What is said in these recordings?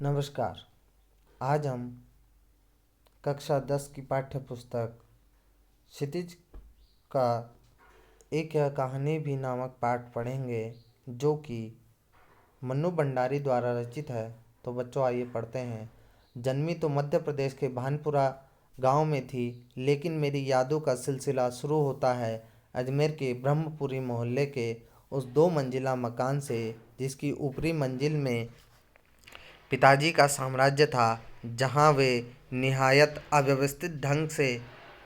नमस्कार। आज हम कक्षा 10 की पाठ्य पुस्तक क्षितिज का एक यह कहानी भी नामक पाठ पढ़ेंगे, जो कि मन्नू भंडारी द्वारा रचित है। तो बच्चों, आइए पढ़ते हैं। जन्मी तो मध्य प्रदेश के भानपुरा गांव में थी, लेकिन मेरी यादों का सिलसिला शुरू होता है अजमेर के ब्रह्मपुरी मोहल्ले के उस 2 मंजिला मकान से, जिसकी ऊपरी मंजिल में पिताजी का साम्राज्य था, जहाँ वे निहायत अव्यवस्थित ढंग से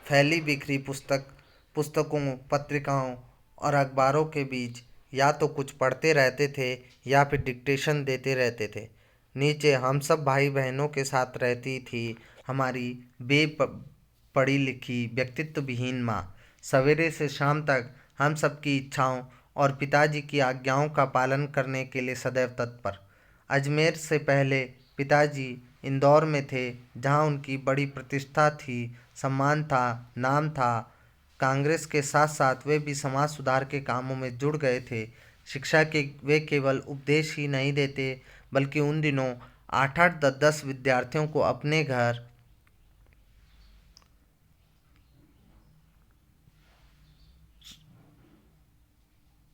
फैली बिखरी पुस्तकों, पत्रिकाओं और अखबारों के बीच या तो कुछ पढ़ते रहते थे या फिर डिक्टेशन देते रहते थे। नीचे हम सब भाई बहनों के साथ रहती थी हमारी पढ़ी लिखी व्यक्तित्व विहीन माँ। सवेरे से शाम तक हम सबकी इच्छाओं और पिताजी की आज्ञाओं का पालन करने के लिए सदैव तत्पर। अजमेर से पहले पिताजी इंदौर में थे, जहां उनकी बड़ी प्रतिष्ठा थी, सम्मान था, नाम था। कांग्रेस के साथ साथ वे भी समाज सुधार के कामों में जुड़ गए थे। शिक्षा के वे केवल उपदेश ही नहीं देते, बल्कि उन दिनों 8-8, 10-10 विद्यार्थियों को अपने घर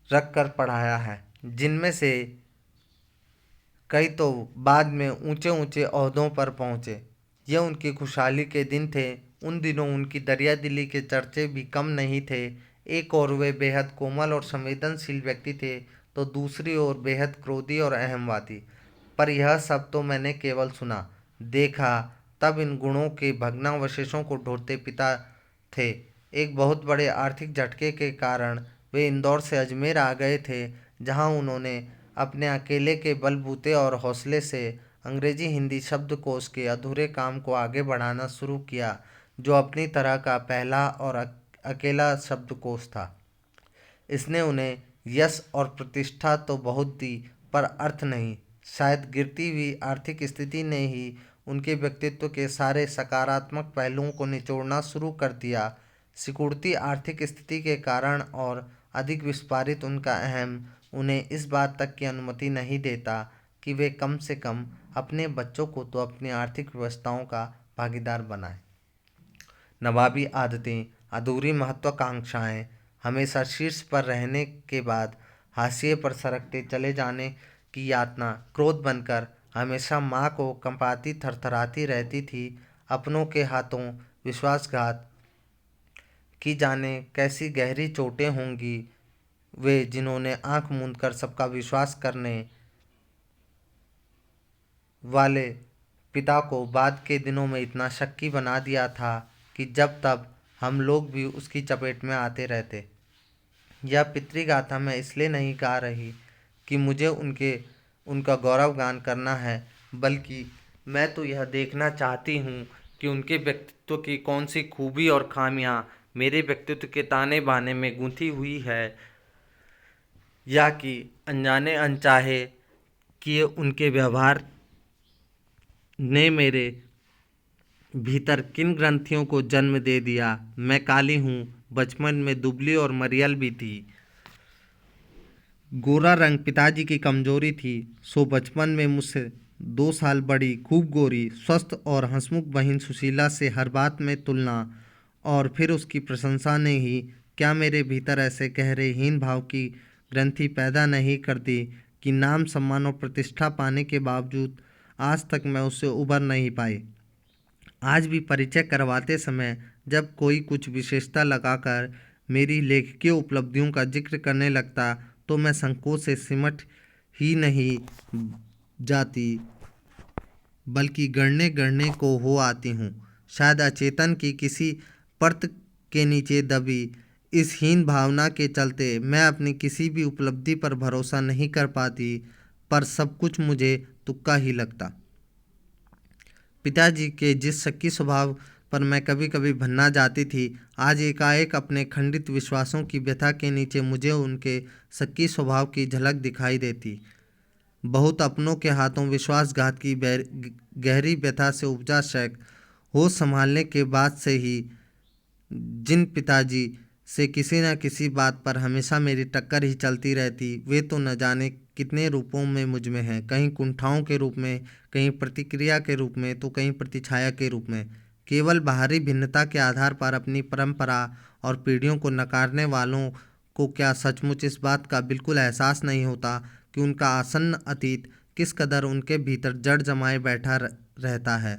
रख कर पढ़ाया है, जिनमें से कई तो बाद में ऊंचे ऊंचे ओहदों पर पहुंचे। ये उनकी खुशहाली के दिन थे। उन दिनों उनकी दरिया दिली के चर्चे भी कम नहीं थे। एक ओर वे बेहद कोमल और संवेदनशील व्यक्ति थे, तो दूसरी ओर बेहद क्रोधी और अहमवादी। पर यह सब तो मैंने केवल सुना, देखा तब इन गुणों के भग्नावशेषों को ढूंढते पिता थे। एक बहुत बड़े आर्थिक झटके के कारण वे इंदौर से अजमेर आ गए थे, जहां उन्होंने अपने अकेले के बलबूते और हौसले से अंग्रेजी हिंदी शब्दकोश के अधूरे काम को आगे बढ़ाना शुरू किया, जो अपनी तरह का पहला और अकेला शब्दकोश था। इसने उन्हें यश और प्रतिष्ठा तो बहुत दी, पर अर्थ नहीं। शायद गिरती हुई आर्थिक स्थिति ने ही उनके व्यक्तित्व के सारे सकारात्मक पहलुओं को निचोड़ना शुरू कर दिया। सिकुड़ती आर्थिक स्थिति के कारण और अधिक विस्फारित उनका अहम उन्हें इस बात तक की अनुमति नहीं देता कि वे कम से कम अपने बच्चों को तो अपनी आर्थिक व्यवस्थाओं का भागीदार बनाएं। नवाबी आदतें, अधूरी महत्वाकांक्षाएं, हमेशा शीर्ष पर रहने के बाद हाशिए पर सरकते चले जाने की यातना क्रोध बनकर हमेशा माँ को कंपाती थरथराती रहती थी। अपनों के हाथों विश्वासघात की जाने कैसी गहरी चोटें होंगी वे, जिन्होंने आंख मूंद कर सबका विश्वास करने वाले पिता को बाद के दिनों में इतना शक्की बना दिया था कि जब तब हम लोग भी उसकी चपेट में आते रहते। यह पितृगाथा मैं इसलिए नहीं गा रही कि मुझे उनका गौरव गान करना है, बल्कि मैं तो यह देखना चाहती हूँ कि उनके व्यक्तित्व की कौन सी खूबी और खामियाँ मेरे व्यक्तित्व के ताने बाने में गूंथी हुई है, या कि अनजाने अनचाहे किए उनके व्यवहार ने मेरे भीतर किन ग्रंथियों को जन्म दे दिया। मैं काली हूँ, बचपन में दुबली और मरियल भी थी। गोरा रंग पिताजी की कमजोरी थी, सो बचपन में मुझसे 2 साल बड़ी, खूब गोरी, स्वस्थ और हंसमुख बहन सुशीला से हर बात में तुलना और फिर उसकी प्रशंसा ने ही क्या मेरे भीतर ऐसे गहरे हीन भाव की ग्रंथि पैदा नहीं कर दी कि नाम, सम्मान और प्रतिष्ठा पाने के बावजूद आज तक मैं उससे उबर नहीं पाई। आज भी परिचय करवाते समय जब कोई कुछ विशेषता लगाकर मेरी लेखकीय उपलब्धियों का जिक्र करने लगता, तो मैं संकोच से सिमट ही नहीं जाती, बल्कि गढ़ने गढ़ने को हो आती हूँ। शायद अचेतन की किसी परत के नीचे दबी इस हीन भावना के चलते मैं अपनी किसी भी उपलब्धि पर भरोसा नहीं कर पाती, पर सब कुछ मुझे तुक्का ही लगता। पिताजी के जिस शक्की स्वभाव पर मैं कभी कभी भन्ना जाती थी, आज एकाएक अपने खंडित विश्वासों की व्यथा के नीचे मुझे उनके शक्की स्वभाव की झलक दिखाई देती। बहुत अपनों के हाथों विश्वासघात की गहरी व्यथा से उपजा शक होश संभालने के बाद से ही जिन पिताजी से किसी न किसी बात पर हमेशा मेरी टक्कर ही चलती रहती। वे तो न जाने कितने रूपों में मुझ में हैं, कहीं कुंठाओं के रूप में, कहीं प्रतिक्रिया के रूप में, तो कहीं प्रतिछाया के रूप में। केवल बाहरी भिन्नता के आधार पर अपनी परंपरा और पीढ़ियों को नकारने वालों को क्या सचमुच इस बात का बिल्कुल एहसास नहीं होता कि उनका आसन्न अतीत किस कदर उनके भीतर जड़ जमाए बैठा रहता है।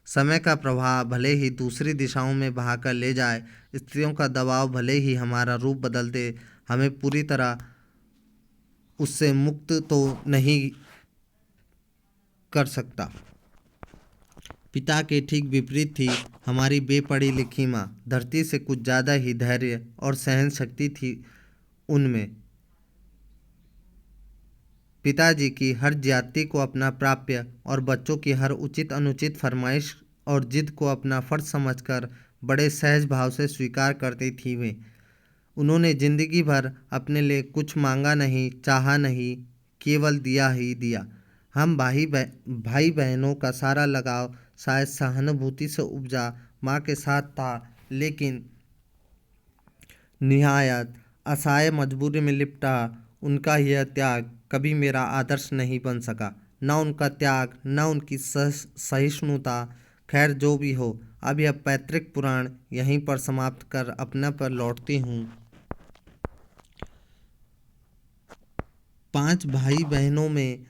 समय का प्रवाह भले ही दूसरी दिशाओं में बहाकर ले जाए, स्त्रियों का दबाव भले ही हमारा रूप बदल दे, हमें पूरी तरह उससे मुक्त तो नहीं कर सकता। पिता के ठीक विपरीत थी हमारी बेपढ़ी लिखी माँ। धरती से कुछ ज़्यादा ही धैर्य और सहन शक्ति थी उनमें। पिताजी की हर ज्यादती को अपना प्राप्य और बच्चों की हर उचित अनुचित फरमाइश और जिद को अपना फर्ज समझकर बड़े सहज भाव से स्वीकार करती थी वे। उन्होंने जिंदगी भर अपने लिए कुछ मांगा नहीं, चाहा नहीं, केवल दिया ही दिया। हम भाई बहनों का सारा लगाव शायद सहानुभूति से उपजा माँ के साथ था, लेकिन निहायत असहाय मजबूरी में लिपटा उनका यह त्याग कभी मेरा आदर्श नहीं बन सका। न उनका त्याग, न उनकी सहिष्णुता। खैर जो भी हो, अब यह पैतृक पुराण यहीं पर समाप्त कर अपने पर लौटती हूँ। 5 भाई बहनों में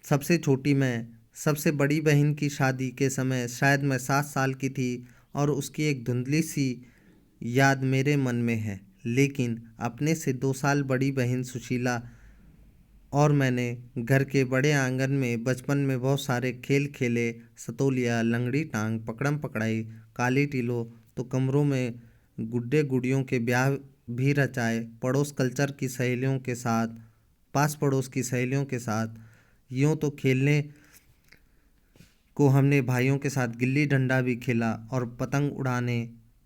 सबसे छोटी मैं। सबसे बड़ी बहन की शादी के समय शायद मैं 7 साल की थी और उसकी एक धुंधली सी याद मेरे मन में है। लेकिन अपने से 2 साल बड़ी बहन सुशीला और मैंने घर के बड़े आंगन में बचपन में बहुत सारे खेल खेले। सतोलिया, लंगड़ी टांग, पकड़म पकड़ाई, काली टीलो, तो कमरों में गुड्डे गुड़ियों के ब्याह भी रचाए। पास पड़ोस की सहेलियों के साथ यूँ तो खेलने को हमने भाइयों के साथ गिल्ली डंडा भी खेला और पतंग उड़ाने,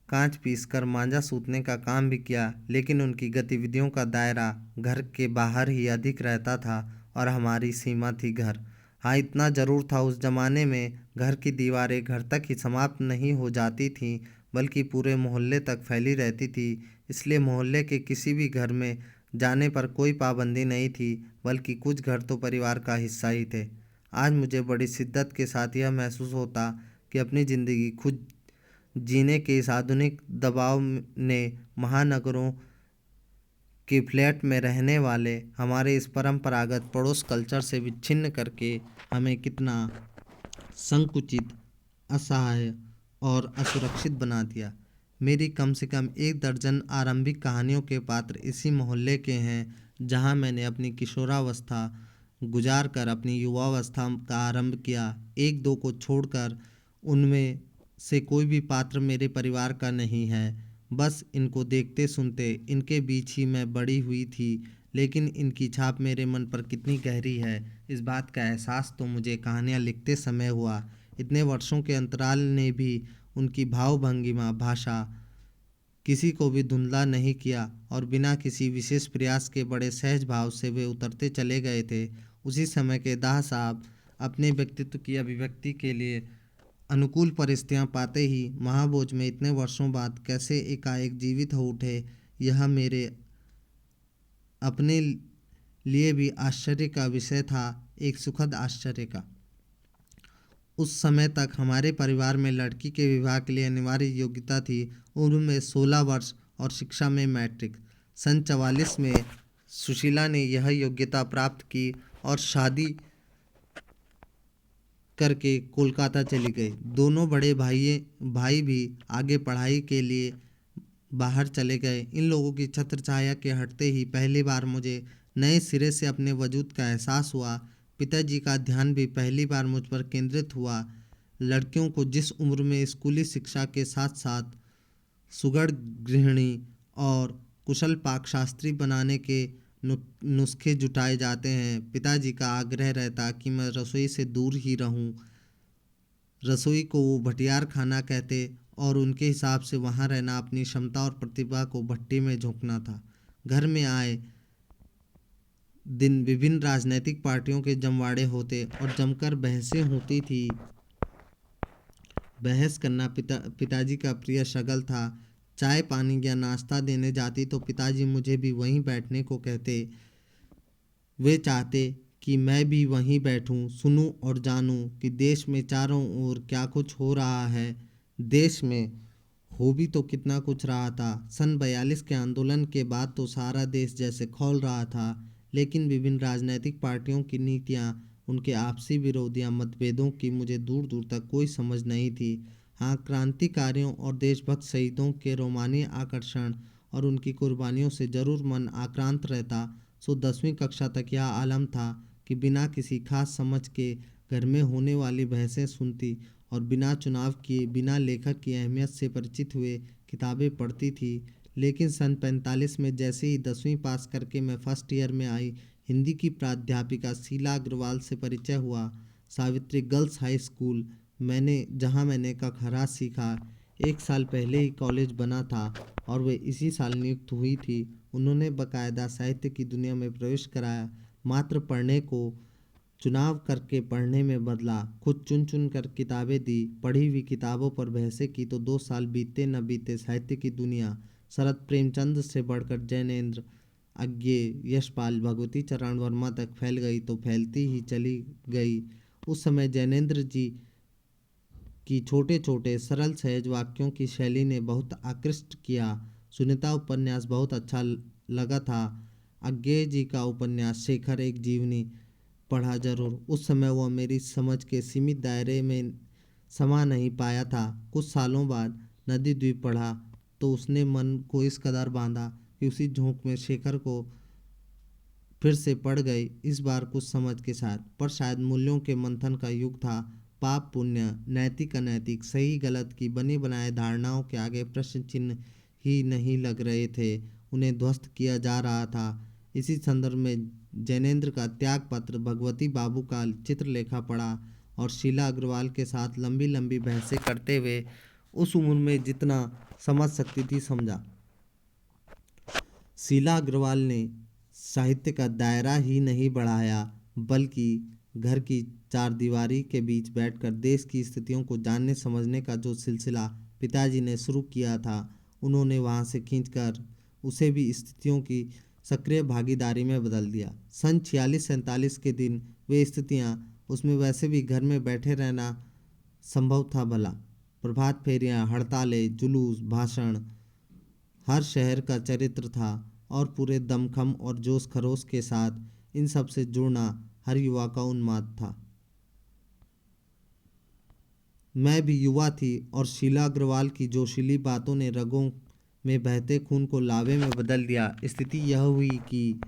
कांच पीसकर मांझा सूतने का काम भी किया। लेकिन उनकी गतिविधियों का दायरा घर के बाहर ही अधिक रहता था और हमारी सीमा थी घर। हाँ, इतना ज़रूर था, उस ज़माने में घर की दीवारें घर तक ही समाप्त नहीं हो जाती थीं, बल्कि पूरे मोहल्ले तक फैली रहती थी। इसलिए मोहल्ले के किसी भी घर में जाने पर कोई पाबंदी नहीं थी, बल्कि कुछ घर तो परिवार का हिस्सा ही थे। आज मुझे बड़ी शिद्दत के साथ यह महसूस होता कि अपनी ज़िंदगी खुद जीने के इस आधुनिक दबाव ने महानगरों के फ्लैट में रहने वाले हमारे इस परंपरागत पड़ोस कल्चर से विच्छिन्न करके हमें कितना संकुचित, असहाय और असुरक्षित बना दिया। मेरी कम से कम 1 दर्जन आरंभिक कहानियों के पात्र इसी मोहल्ले के हैं, जहां मैंने अपनी किशोरावस्था गुजार कर अपनी युवावस्था का आरंभ किया। 1-2 को छोड़कर उनमें से कोई भी पात्र मेरे परिवार का नहीं है। बस इनको देखते सुनते इनके बीच ही मैं बड़ी हुई थी। लेकिन इनकी छाप मेरे मन पर कितनी गहरी है, इस बात का एहसास तो मुझे कहानियाँ लिखते समय हुआ। इतने वर्षों के अंतराल ने भी उनकी भाव भंगिमा, भाषा किसी को भी धुंधला नहीं किया और बिना किसी विशेष प्रयास के बड़े सहज भाव से वे उतरते चले गए थे। उसी समय के दाह साहब अपने व्यक्तित्व की अभिव्यक्ति के लिए अनुकूल परिस्थितियां पाते ही महाभोज में इतने वर्षों बाद कैसे एकाएक जीवित हो उठे, यह मेरे अपने लिए भी आश्चर्य का विषय था, एक सुखद आश्चर्य का। उस समय तक हमारे परिवार में लड़की के विवाह के लिए अनिवार्य योग्यता थी। उम्र में 16 वर्ष और शिक्षा में मैट्रिक। सन 44 में सुशीला ने यह योग्यता प्राप्त की और शादी करके कोलकाता चली गई। दोनों बड़े भाई भी आगे पढ़ाई के लिए बाहर चले गए। इन लोगों की छत्र छाया के हटते ही पहली बार मुझे नए सिरे से अपने वजूद का एहसास हुआ। पिताजी का ध्यान भी पहली बार मुझ पर केंद्रित हुआ। लड़कियों को जिस उम्र में स्कूली शिक्षा के साथ साथ सुगढ़ गृहिणी और कुशल पाकशास्त्री बनाने के नुस्खे जुटाए जाते हैं, पिताजी का आग्रह रहता कि मैं रसोई से दूर ही रहूं। रसोई को वो भटियार खाना कहते और उनके हिसाब से वहाँ रहना अपनी क्षमता और प्रतिभा को भट्टी में झोंकना था। घर में आए दिन विभिन्न राजनीतिक पार्टियों के जमवाड़े होते और जमकर बहसें होती थी। बहस करना पिताजी का प्रिय शगल था। चाय पानी या नाश्ता देने जाती तो पिताजी मुझे भी वहीं बैठने को कहते। वे चाहते कि मैं भी वहीं बैठूं, सुनूं और जानूं कि देश में चारों ओर क्या कुछ हो रहा है। देश में हो भी तो कितना कुछ रहा था। सन 42 के आंदोलन के बाद तो सारा देश जैसे खौल रहा था, लेकिन विभिन्न राजनीतिक पार्टियों की नीतियां, उनके आपसी विरोध या मतभेदों की मुझे दूर दूर तक कोई समझ नहीं थी। हाँ, क्रांतिकारियों और देशभक्त शहीदों के रोमानी आकर्षण और उनकी कुर्बानियों से जरूर मन आक्रांत रहता। सो 10वीं कक्षा तक यह आलम था कि बिना किसी खास समझ के घर में होने वाली बहसें सुनती और बिना चुनाव किए, बिना लेखक की अहमियत से परिचित हुए किताबें पढ़ती थी। लेकिन सन 45 में जैसे ही 10वीं पास करके मैं फर्स्ट ईयर में आई, हिंदी की प्राध्यापिका शीला अग्रवाल से परिचय हुआ। सावित्री गर्ल्स हाई स्कूल मैंने का खरा सीखा। एक साल पहले ही कॉलेज बना था और वे इसी साल नियुक्त हुई थी। उन्होंने बकायदा साहित्य की दुनिया में प्रवेश कराया। मात्र पढ़ने को चुनाव करके पढ़ने में बदला। खुद चुन चुन कर किताबें दी। पढ़ी हुई किताबों पर बहसें की तो 2 साल बीते न बीते साहित्य की दुनिया शरद प्रेमचंद से बढ़कर जैनेन्द्र, अज्ञे, यशपाल, भगवती चरण वर्मा तक फैल गई तो फैलती ही चली गई। उस समय जैनेन्द्र जी की छोटे छोटे सरल सहज वाक्यों की शैली ने बहुत आकृष्ट किया। सुनीता उपन्यास बहुत अच्छा लगा था। अज्ञेय जी का उपन्यास शेखर एक जीवनी पढ़ा जरूर। उस समय वह मेरी समझ के सीमित दायरे में समा नहीं पाया था। कुछ सालों बाद नदी द्वीप पढ़ा तो उसने मन को इस कदर बांधा कि उसी झोंक में शेखर को फिर से पड़ गई, इस बार कुछ समझ के साथ। पर शायद मूल्यों के मंथन का युग था। पाप पुण्य, नैतिक अनैतिक, सही गलत की बनी बनाए धारणाओं के आगे प्रश्न चिन्ह ही नहीं लग रहे थे, उन्हें ध्वस्त किया जा रहा था। इसी संदर्भ में जैनेन्द्र का त्याग पत्र, भगवती बाबू का चित्रलेखा पढ़ा और शीला अग्रवाल के साथ लंबी लंबी बहसें करते हुए उस उम्र में जितना समझ सकती थी समझा। शीला अग्रवाल ने साहित्य का दायरा ही नहीं बढ़ाया, बल्कि घर की चारदीवारी के बीच बैठकर देश की स्थितियों को जानने समझने का जो सिलसिला पिताजी ने शुरू किया था, उन्होंने वहां से खींचकर उसे भी स्थितियों की सक्रिय भागीदारी में बदल दिया। सन 46-47 के दिन वे स्थितियां, उसमें वैसे भी घर में बैठे रहना संभव था भला। प्रभात फेरियां, हड़तालें, जुलूस, भाषण, हर शहर का चरित्र था और पूरे दमखम और जोश खरोश के साथ इन सब से जुड़ना हर युवा का उन्माद था। मैं भी युवा थी और शीला अग्रवाल की जोशीली बातों ने रगों में बहते खून को लावे में बदल दिया। स्थिति यह हुई कि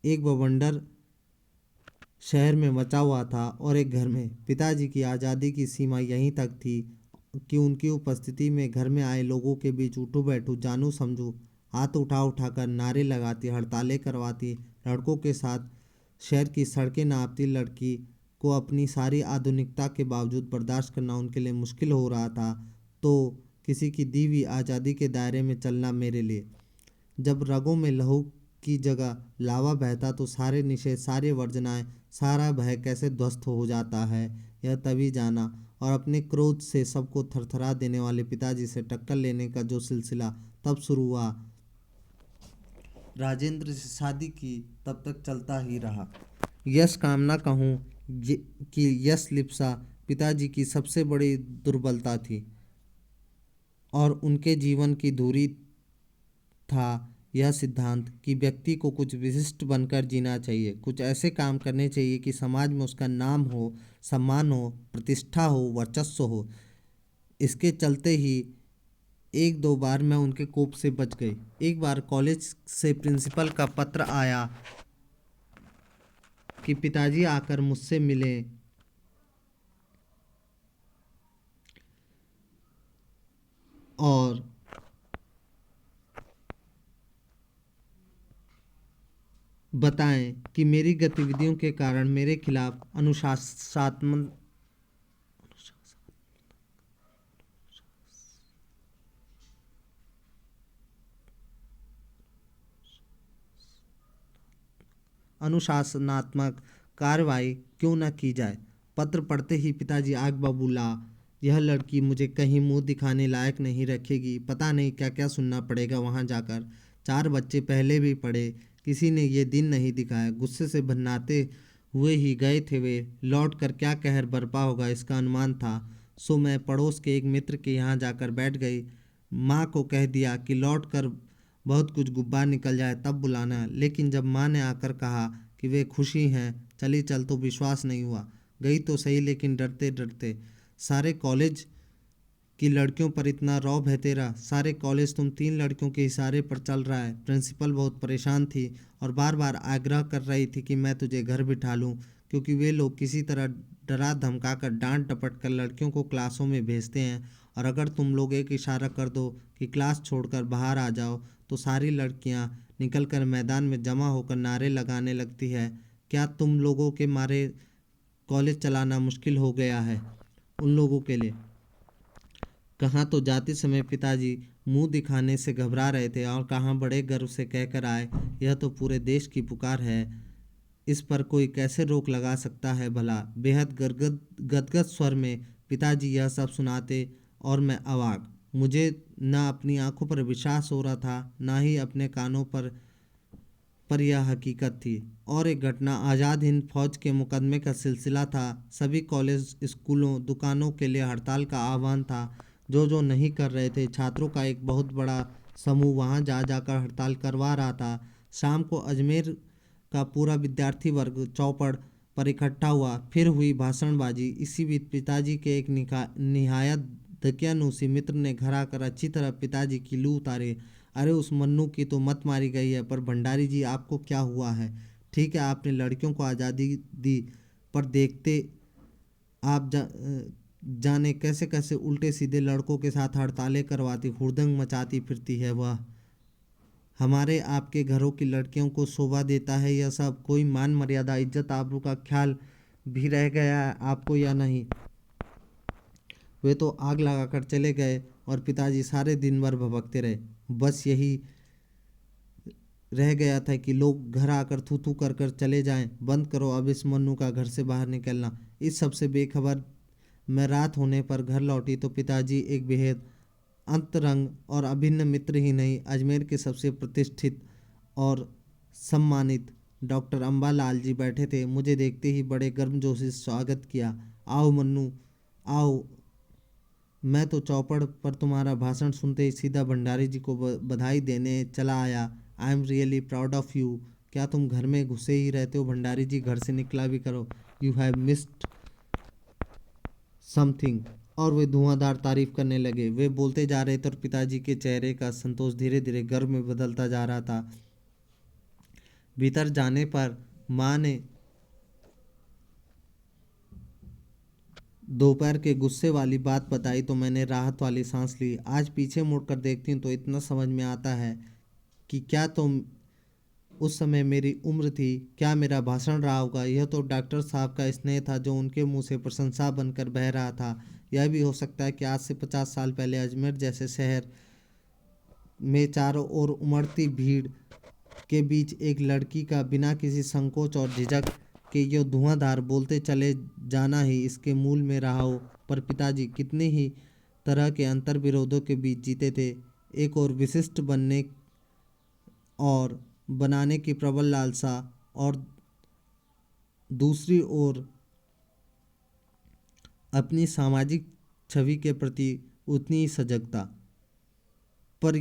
एक बवंडर शहर में मचा हुआ था और एक घर में। पिताजी की आज़ादी की सीमा यहीं तक थी कि उनकी उपस्थिति में घर में आए लोगों के बीच उठू बैठू, जानू समझू, हाथ उठा उठाकर नारे लगाती, हड़तालें करवाती, लड़कों के साथ शहर की सड़कें नापती। लड़की को अपनी सारी आधुनिकता के बावजूद बर्दाश्त करना उनके लिए मुश्किल हो रहा था, तो किसी की दी हुई आज़ादी के दायरे में चलना मेरे लिए। जब रगों में लहू की जगह लावा बहता तो सारे निषेध, सारे वर्जनाएं, सारा भय कैसे ध्वस्त हो जाता है, यह तभी जाना। और अपने क्रोध से सबको थरथरा देने वाले पिताजी से टक्कर लेने का जो सिलसिला तब शुरू हुआ, राजेंद्र से शादी की तब तक चलता ही रहा। यश कामना कहूँ कि यश लिप्सा पिताजी की सबसे बड़ी दुर्बलता थी और उनके जीवन की धुरी था यह सिद्धांत कि व्यक्ति को कुछ विशिष्ट बनकर जीना चाहिए, कुछ ऐसे काम करने चाहिए कि समाज में उसका नाम हो, सम्मान हो, प्रतिष्ठा हो, वर्चस्व हो। इसके चलते ही एक दो बार मैं उनके कोप से बच गई। एक बार कॉलेज से प्रिंसिपल का पत्र आया कि पिताजी आकर मुझसे मिले और बताएं कि मेरी गतिविधियों के कारण मेरे खिलाफ अनुशासनात्मक अनुशासनात्मक कार्रवाई क्यों न की जाए। पत्र पढ़ते ही पिताजी आग बबूला यह लड़की मुझे कहीं मुंह दिखाने लायक नहीं रखेगी। पता नहीं क्या क्या सुनना पड़ेगा वहां जाकर। 4 बच्चे पहले भी पढ़े, किसी ने ये दिन नहीं दिखाया। गुस्से से भन्नाते हुए ही गए थे वे। लौट कर क्या कहर बरपा होगा इसका अनुमान था। सो मैं पड़ोस के एक मित्र के यहाँ जाकर बैठ गई। माँ को कह दिया कि लौट कर बहुत कुछ गुब्बार निकल जाए तब बुलाना। लेकिन जब माँ ने आकर कहा कि वे खुशी हैं, चली चल, तो विश्वास नहीं हुआ। गई तो सही, लेकिन डरते डरते। सारे कॉलेज की लड़कियों पर इतना रौब है तेरा। सारे कॉलेज तुम 3 लड़कियों के इशारे पर चल रहा है। प्रिंसिपल बहुत परेशान थी और बार बार आग्रह कर रही थी कि मैं तुझे घर बिठा लूं, क्योंकि वे लोग किसी तरह डरा धमका कर डांट डपट कर लड़कियों को क्लासों में भेजते हैं। और अगर तुम लोग एक इशारा कर दो कि क्लास छोड़कर बाहर आ जाओ, तो सारी लड़कियां निकलकर मैदान में जमा होकर नारे लगाने लगती है। क्या तुम लोगों के मारे कॉलेज चलाना मुश्किल हो गया है उन लोगों के लिए? कहाँ तो जाते समय पिताजी मुंह दिखाने से घबरा रहे थे और कहाँ बड़े गर्व से कहकर आए, यह तो पूरे देश की पुकार है, इस पर कोई कैसे रोक लगा सकता है भला। बेहद गदगद स्वर में पिताजी यह सब सुनाते और मैं अवाक। मुझे न अपनी आंखों पर विश्वास हो रहा था, ना ही अपने कानों पर यह हकीकत थी। और एक घटना आज़ाद हिंद फौज के मुकदमे का सिलसिला था। सभी कॉलेज, स्कूलों, दुकानों के लिए हड़ताल का आह्वान था। जो नहीं कर रहे थे, छात्रों का एक बहुत बड़ा समूह वहां जा जाकर हड़ताल करवा रहा था। शाम को अजमेर का पूरा विद्यार्थी वर्ग चौपड़ पर इकट्ठा हुआ। फिर हुई भाषणबाजी। इसी बीच पिताजी के एक निहायत दकियानूसी मित्र ने घर आकर अच्छी तरह पिताजी की लू उतारी। अरे उस मन्नू की तो मत मारी गई है, पर भंडारी जी आपको क्या हुआ है? ठीक है, आपने लड़कियों को आज़ादी दी, पर देखते आप जाने कैसे कैसे उल्टे सीधे लड़कों के साथ हड़तालें करवाती, हुड़दंग मचाती फिरती है वह। हमारे आपके घरों की लड़कियों को शोभा देता है यह सब? कोई मान मर्यादा, इज्जत आबरू का ख्याल भी रह गया है आपको या नहीं? वे तो आग लगाकर चले गए और पिताजी सारे दिन भर भभकते रहे। बस यही रह गया था कि लोग घर आकर थू थू कर कर चले जाएं। बंद करो अब इस मन्नू का घर से बाहर निकलना। इस सब से बेखबर मैं रात होने पर घर लौटी तो पिताजी एक बेहद अंतरंग और अभिन्न मित्र ही नहीं, अजमेर के सबसे प्रतिष्ठित और सम्मानित डॉक्टर अम्बालाल जी बैठे थे। मुझे देखते ही बड़े गर्मजोशी से स्वागत किया। आओ मन्नू आओ। मैं तो चौपड़ पर तुम्हारा भाषण सुनते ही सीधा भंडारी जी को बधाई देने चला आया। I am really proud of you. क्या तुम घर में घुसे ही रहते हो भंडारी जी? घर से निकला भी करो। You have missed something. और वे धुआंधार तारीफ करने लगे। वे बोलते जा रहे थे और पिताजी के चेहरे का संतोष धीरे धीरे गर्व में बदलता जा रहा था। भीतर जाने पर माँ ने दोपहर के गुस्से वाली बात बताई तो मैंने राहत वाली सांस ली। आज पीछे मुड़कर देखती हूँ तो इतना समझ में आता है कि क्या तुम उस समय मेरी उम्र थी, क्या मेरा भाषण रहा होगा। यह तो डॉक्टर साहब का स्नेह था जो उनके मुंह से प्रशंसा बनकर बह रहा था। यह भी हो सकता है कि आज से 50 साल पहले अजमेर जैसे शहर में चारों ओर उमड़ती भीड़ के बीच एक लड़की का बिना किसी संकोच और झिझक के ये धुआंधार बोलते चले जाना ही इसके मूल में रहा हो। पर पिताजी कितने ही तरह के अंतर विरोधों के बीच जीते थे। एक और विशिष्ट बनने और बनाने की प्रबल लालसा, और दूसरी ओर अपनी सामाजिक छवि के प्रति उतनी ही सजगता। पर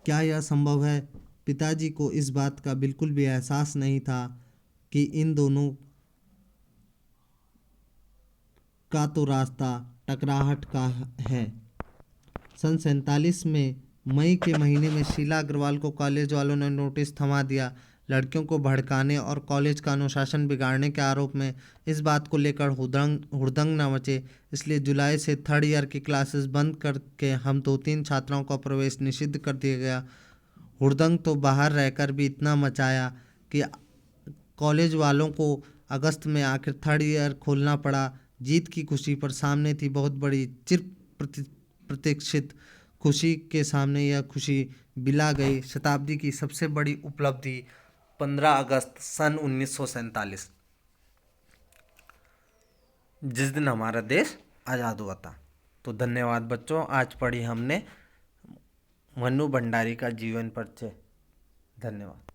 क्या यह संभव है? पिताजी को इस बात का बिल्कुल भी एहसास नहीं था कि इन दोनों का तो रास्ता टकराहट का है। सन 47 में मई के महीने में शीला अग्रवाल को कॉलेज वालों ने नोटिस थमा दिया। लड़कियों को भड़काने और कॉलेज का अनुशासन बिगाड़ने के आरोप में। इस बात को लेकर हुड़दंग न मचे, इसलिए जुलाई से 3rd ईयर की क्लासेस बंद करके हम 2-3 छात्राओं का प्रवेश निषिद्ध कर दिया गया। हुड़दंग तो बाहर रहकर भी इतना मचाया कि कॉलेज वालों को अगस्त में आखिर 3rd ईयर खोलना पड़ा। जीत की खुशी पर सामने थी बहुत बड़ी चिर प्रतीक्षित खुशी के सामने यह खुशी बिला गई। शताब्दी की सबसे बड़ी उपलब्धि 15 अगस्त सन 1947, जिस दिन हमारा देश आज़ाद हुआ था। तो धन्यवाद बच्चों, आज पढ़ी हमने मन्नू भंडारी का जीवन परिचय। धन्यवाद।